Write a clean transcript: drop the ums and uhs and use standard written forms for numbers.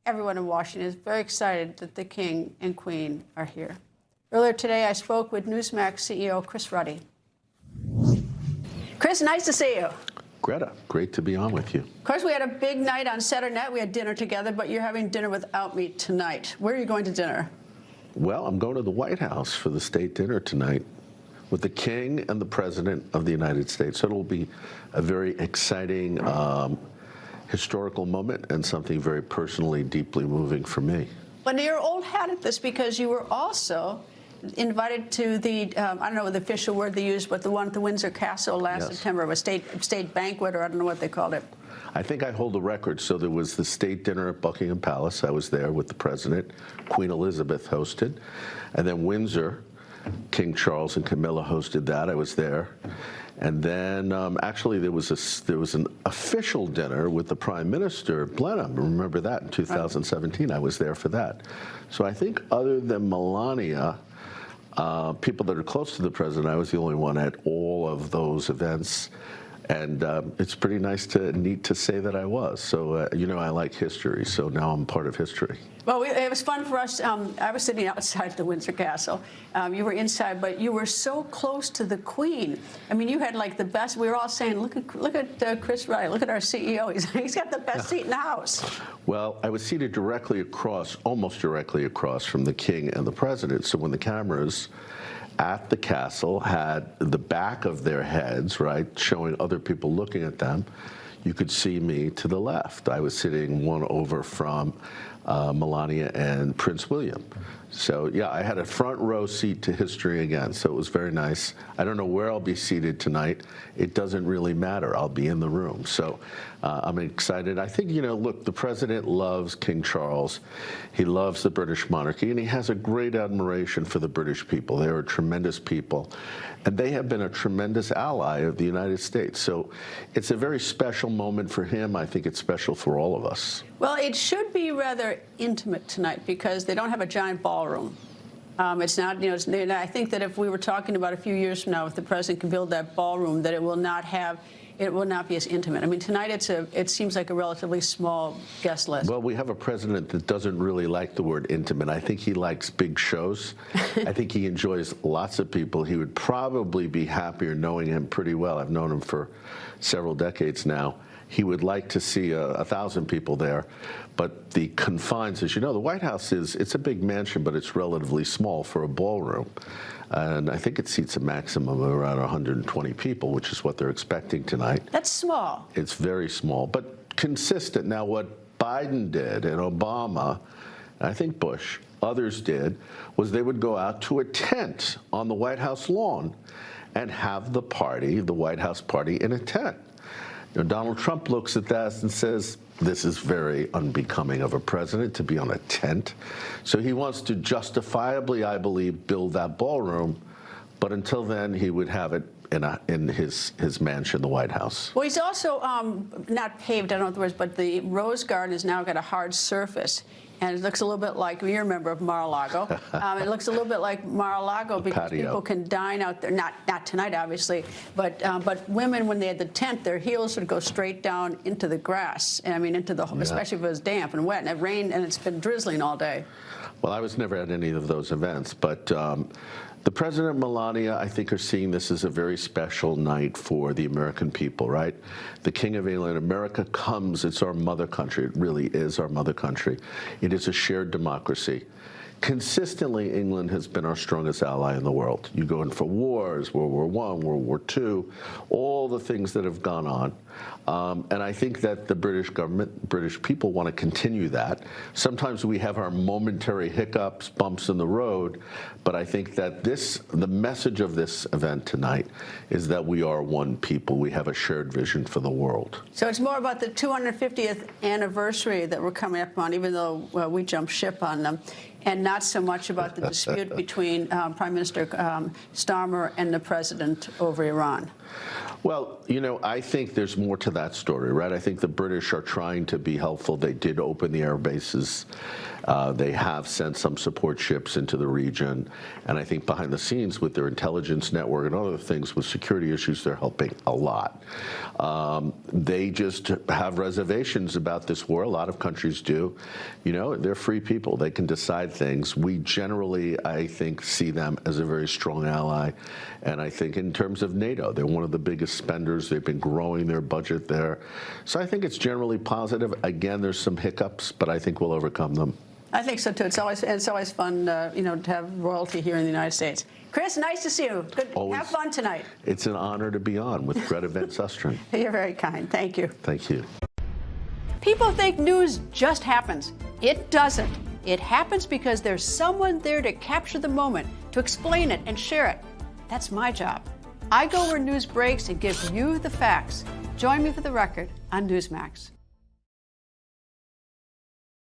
everyone in Washington is very excited that the King and Queen are here. Earlier today, I spoke with NEWSMAX CEO Chris Ruddy. Chris, nice to see you. Greta, great to be on with you. Of course, we had a big night on Saturday night. We had dinner together, but you're having dinner without me tonight. Where are you going to dinner? Well, I'm going to the White House for the state dinner tonight with the King and the President of the United States. So it'll be a very exciting, historical moment and something very personally, deeply moving for me. But you're old hat at this because you were also invited to the, I don't know what the official word they used, but the one at the Windsor Castle last September, a state banquet, or I don't know what they called it. I think I hold the record. So there was the state dinner at Buckingham Palace. I was there with the President. Queen Elizabeth hosted. And then Windsor, King Charles and Camilla hosted that. I was there. And then actually there was an official dinner with the Prime Minister, Blenheim. Remember that in 2017? I was there for that. So I think other than Melania, people that are close to the President, I was the only one at all of those events. And it's pretty neat to say that I was. So, you know, I like history, so now I'm part of history. Well, it was fun for us. I was sitting outside the Windsor Castle. You were inside, but you were so close to the Queen. I mean, you had like the best. We were all saying, look at Chris Ruddy, look at our CEO. He's got the best seat in the house. Well, I was seated directly across, almost directly across from the King and the President. So when the cameras at the castle had the back of their heads, right, showing other people looking at them, you could see me to the left. I was sitting one over from Melania and Prince William. So, yeah, I had a front row seat to history again, so it was very nice. I don't know where I'll be seated tonight. It doesn't really matter. I'll be in the room. So I'm excited. I think, you know, look, the President loves King Charles. He loves the British monarchy, and he has a great admiration for the British people. They are a tremendous people, and they have been a tremendous ally of the United States. So it's a very special moment for him. I think it's special for all of us. Well, it should be rather intimate tonight because they don't have a giant ballroom. It's not, you know, I think that if we were talking about a few years from now, if the President can build that ballroom, that it will not be as intimate. I mean, tonight it seems like a relatively small guest list. Well, we have a president that doesn't really like the word intimate. I think he likes big shows. I think he enjoys lots of people. He would probably be happier knowing him pretty well. I've known him for several decades now. He would like to see 1,000 people there, but the confines, as you know, the White House it's a big mansion, but it's relatively small for a ballroom. And I think it seats a maximum of around 120 people, which is what they're expecting tonight. That's small. It's very small, but consistent. Now, what Biden did and Obama, and I think Bush, others did, was they would go out to a tent on the White House lawn and have the party, the White House party, in a tent. You know, Donald Trump looks at that and says, this is very unbecoming of a president to be on a tent. So he wants to justifiably, I believe, build that ballroom. But until then, he would have it in his mansion, the White House. Well, he's also not paved, I don't know what the words, but the Rose Garden has now got a hard surface. And it looks a little bit like, you're a member of Mar-a-Lago. It looks a little bit like Mar-a-Lago because people can dine out there. Not tonight, obviously, but women, when they had the tent, their heels would go straight down into the grass. And I mean, into the, especially if it was damp and wet, and it rained, and it's been drizzling all day. Well, I was never at any of those events, but the President and Melania, I think, are seeing this as a very special night for the American people, right? The King of England, America comes, it's our mother country. It really is our mother country. It is a shared democracy. Consistently, England has been our strongest ally in the world. You go in for wars, World War I, World War II, all the things that have gone on. And I think that the British government, British people want to continue that. Sometimes we have our momentary hiccups, bumps in the road, but I think that the message of this event tonight is that we are one people. We have a shared vision for the world. So it's more about the 250th anniversary that we're coming up on, even though we jumped ship on them, and not so much about the dispute between Prime Minister Starmer and the President over Iran. Well, you know, I think there's more to that story, right? I think the British are trying to be helpful. They did open the air bases They have sent some support ships into the region, and I think behind the scenes with their intelligence network and other things with security issues, they're helping a lot. They just have reservations about this war. A lot of countries do. You know, they're free people. They can decide things. We generally, I think, see them as a very strong ally. And I think in terms of NATO, they're one of the biggest spenders. They've been growing their budget there. So I think it's generally positive. Again, there's some hiccups, but I think we'll overcome them. I think so too. It's always fun, you know, to have royalty here in the United States. Chris, nice to see you. Good. Always. Have fun tonight. It's an honor to be on with Greta Van Susteren. You're very kind. Thank you. Thank you. People think news just happens. It doesn't. It happens because there's someone there to capture the moment, to explain it and share it. That's my job. I go where news breaks and give you the facts. Join me for The Record on NEWSMAX.